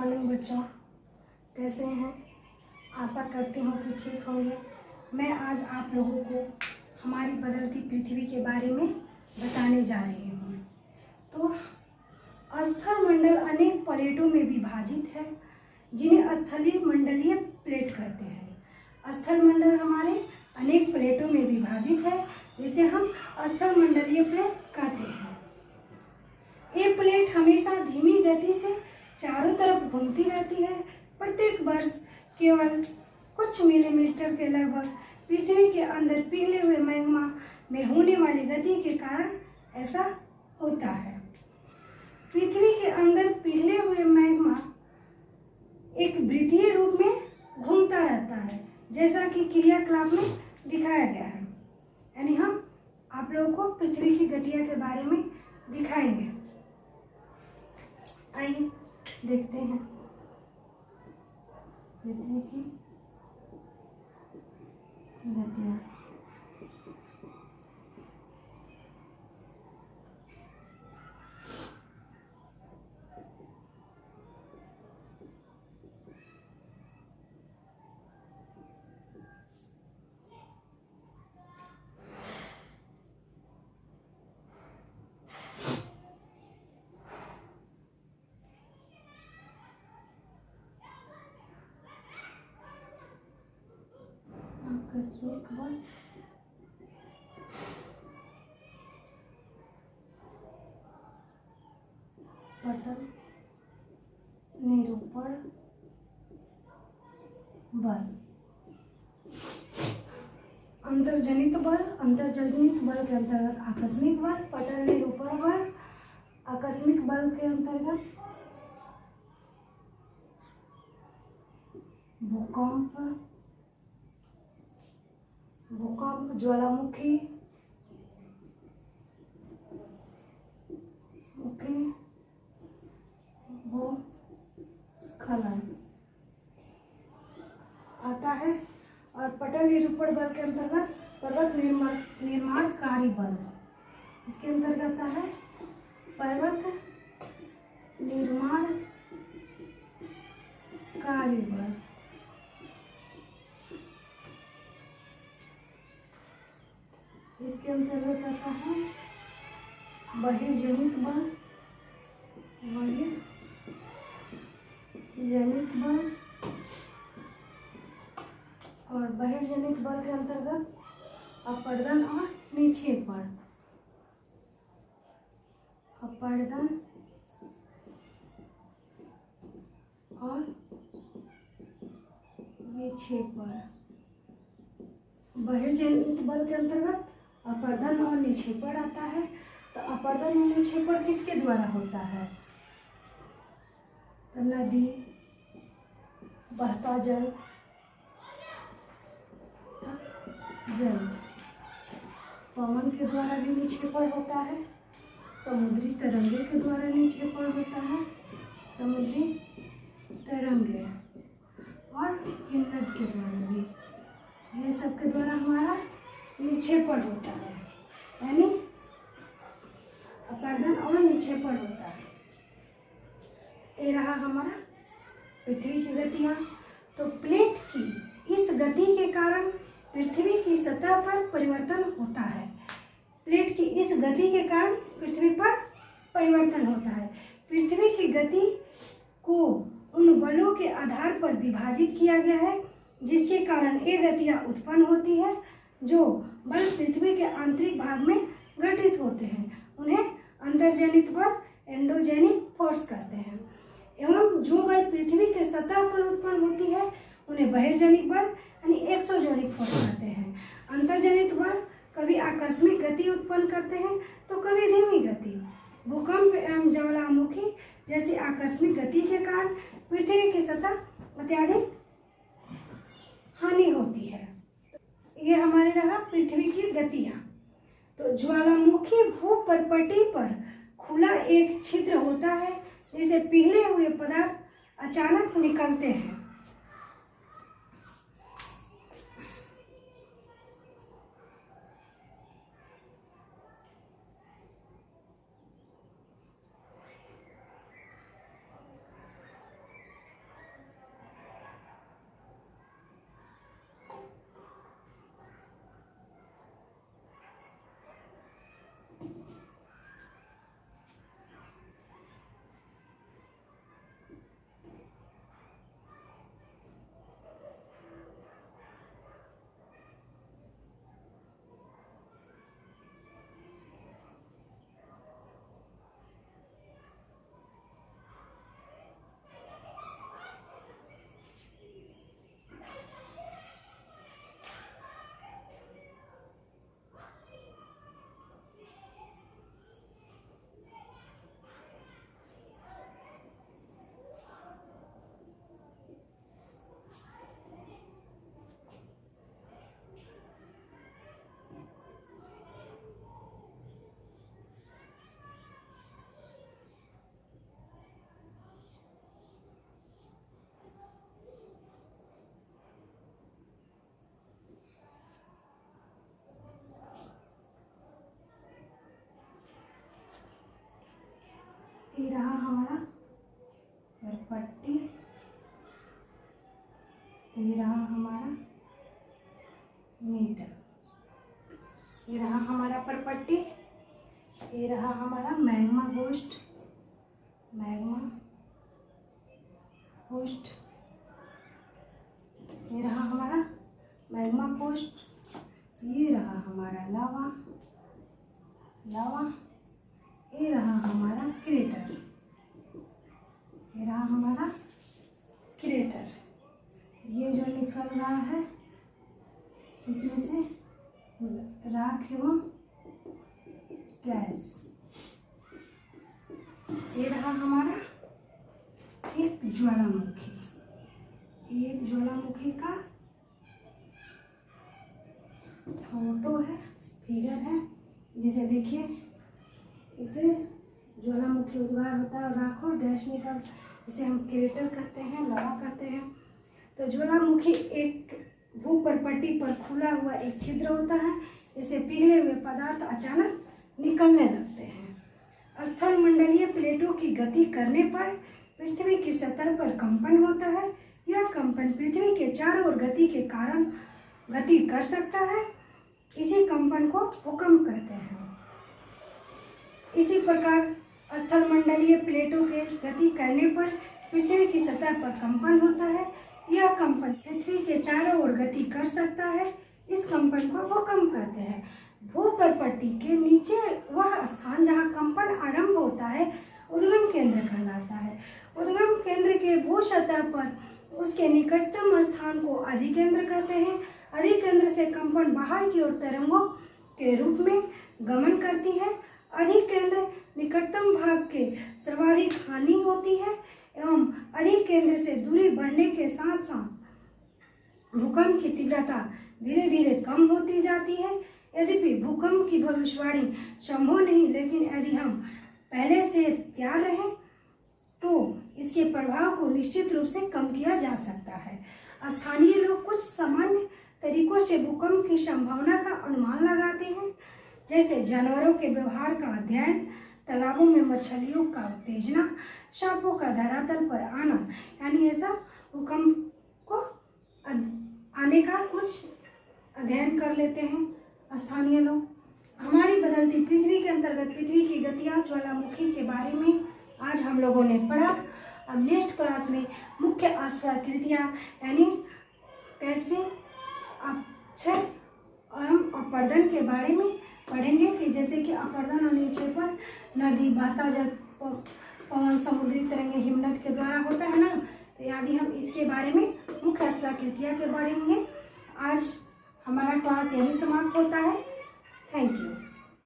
Morning बच्चों, कैसे हैं? आशा करती हूँ कि ठीक होंगे। मैं आज आप लोगों को हमारी बदलती पृथ्वी के बारे में बताने जा रही हूँ। तो स्थल मंडल अनेक प्लेटों में विभाजित है, जिन्हें स्थलीय मंडलीय प्लेट कहते हैं। स्थल मंडल हमारे अनेक प्लेटों में विभाजित है, जिसे हम स्थल मंडलीय प्लेट कहते हैं। ये प्लेट हमेशा धीमी गति से चारों तरफ घूमती रहती है। प्रत्येक वर्ष केवल कुछ मिलीमीटर के लगभग पृथ्वी के अंदर पिघले हुए मैग्मा में होने वाली गति के कारण ऐसा होता है। पृथ्वी के अंदर पिघले हुए मैग्मा एक वृत्तीय रूप में घूमता रहता है, जैसा कि क्रियाकलाप में दिखाया गया है। यानी हम आप लोगों को पृथ्वी की गतियों के बारे में दिखाएंगे। आइए देखते हैं पृथ्वी की गतियाँ। आकस्मिक बल, पटल निरूपण बल, अंतर्जनित बल। अंतर्जनित बल के अंतर्गत आकस्मिक बल, पटल निरूपण बल। आकस्मिक बल के अंतर्गत भूकंप, ज्वालामुखी, भूस्खलन आता है। और पटल निरूपण बल के अंतर्गत पर्वत निर्माणकारी बल। इसके अंतर्गत आता है पर्वत निर्माणकारी बल। इसके अंतर्गत आता है बहिर्जनित बल। बहिर्जनित बल और बहिर्जनित बल के अंतर्गत अपर्दन और निक्षेपण। अपर्दन और निक्षेपण। बहिर्जनित बल के अंतर्गत अपर्दन और निक्षेपण आता है। तो अपर्दन और निक्षेपण किसके द्वारा होता है? तो नदी, बहता जल, पवन के द्वारा भी निक्षेपण होता है। समुद्री तरंगे के द्वारा निक्षेपण होता है। समुद्री तरंगे और हिमनद के द्वारा भी, ये सब के द्वारा हमारा निक्षेपण होता है। यानी अपर्दन और निक्षेपण होता है। ये रहा हमारा पृथ्वी की गतियाँ। तो प्लेट की इस गति के कारण पृथ्वी की सतह पर परिवर्तन होता है। प्लेट की इस गति के कारण पृथ्वी पर परिवर्तन होता है। पृथ्वी की गति को उन बलों के आधार पर विभाजित किया गया है, जिसके कारण ये गतियाँ उत्पन्न होती है। जो बल पृथ्वी के आंतरिक भाग में घटित होते हैं, उन्हें अंतर्जनित बल, एंडोजेनिक फोर्स कहते हैं। एवं जो बल पृथ्वी के सतह पर उत्पन्न होती है, उन्हें बहिर्जनिक बल यानी एक्सोजेनिक फोर्स कहते हैं। अंतर्जनित बल कभी आकस्मिक गति उत्पन्न करते हैं तो कभी धीमी गति। भूकंप एवं ज्वालामुखी जैसी आकस्मिक गति के कारण पृथ्वी की सतह अत्यधिक हानि होती है। ये हमारे रहा पृथ्वी की गतियाँ। तो ज्वालामुखी भूपर्पटी पर खुला एक छिद्र होता है, जिसे पिघले हुए पदार्थ अचानक निकलते हैं। ये रहा हमारा परपट्टी, ये रहा हमारा मीटर, ये रहा हमारा परपट्टी, ये रहा हमारा मैग्मा होस्ट, मैग्मा होस्ट, ये रहा हमारा मैग्मा होस्ट, ये रहा हमारा लावा, लावा, ये रहा हमारा क्रेटर, ये रहा हमारा क्रेटर। ये जो निकल रहा है इसमें से राख एवं गैस। ये रहा हमारा एक ज्वालामुखी, एक ज्वालामुखी का फोटो है, फिगर है, जिसे देखिए, इसे ज्वालामुखी उद्गार होता है और राख और गैस निकल, इसे हम क्रेटर कहते हैं, लावा कहते हैं। तो ज्वालामुखी एक भूपर्पट्टी पर खुला हुआ एक छिद्र होता है, इसे पिघले हुए पदार्थ अचानक निकलने लगते हैं। स्थल मंडलीय प्लेटों की गति करने पर पृथ्वी की सतह पर कंपन होता है। यह कंपन पृथ्वी के चारों ओर गति के कारण गति कर सकता है। इसी कंपन को भूकंप कहते हैं। इसी प्रकार स्थलमंडलीय प्लेटों के गति करने पर पृथ्वी की सतह पर कंपन होता है। यह कंपन पृथ्वी के चारों ओर गति कर सकता है। इस कंपन को भूकंप कहते हैं। भूपर्पट्टी के नीचे वह स्थान जहाँ कंपन आरंभ होता है उद्गम केंद्र कहलाता है। उद्गम केंद्र के भू सतह पर उसके निकटतम स्थान को अधिकेंद्र कहते हैं। अधिकेंद्र से कंपन बाहर की ओर तरंगों के रूप में गमन करती है। अधिकेंद्र निकटतम भाग के सर्वाधिक हानि होती है एवं अधिकेंद्र से दूरी बढ़ने के साथ साथ भूकंप की तीव्रता धीरे धीरे कम होती जाती है। यद्यपि भूकंप की भविष्यवाणी संभव नहीं, लेकिन यदि हम पहले से तैयार रहें तो इसके प्रभाव को निश्चित रूप से कम किया जा सकता है। स्थानीय लोग कुछ सामान्य तरीकों से भूकंप की संभावना का अनुमान लगाते हैं, जैसे जानवरों के व्यवहार का अध्ययन, तालाबों में मछलियों का उत्तेजना, सांपों का धरातल पर आना, यानी ऐसा भूकंप को आने का कुछ अध्ययन कर लेते हैं स्थानीय लोग। हमारी बदलती पृथ्वी के अंतर्गत पृथ्वी की गतियाँ ज्वालामुखी के बारे में आज हम लोगों ने पढ़ा। अब नेक्स्ट क्लास में मुख्य आश्रयकृतियाँ यानी कैसे अपक्षय एवं अपर्दन के बारे में पढ़ेंगे कि जैसे कि अपर्दन और निक्षेपण नदी, बहता जल, पवन, समुद्री तरंगे हिमनद के द्वारा होता है ना, तो यदि हम इसके बारे में मुख्य आश्रयकृतियाँ के पढ़ेंगे। आज हमारा क्लास यही समाप्त होता है। Thank you.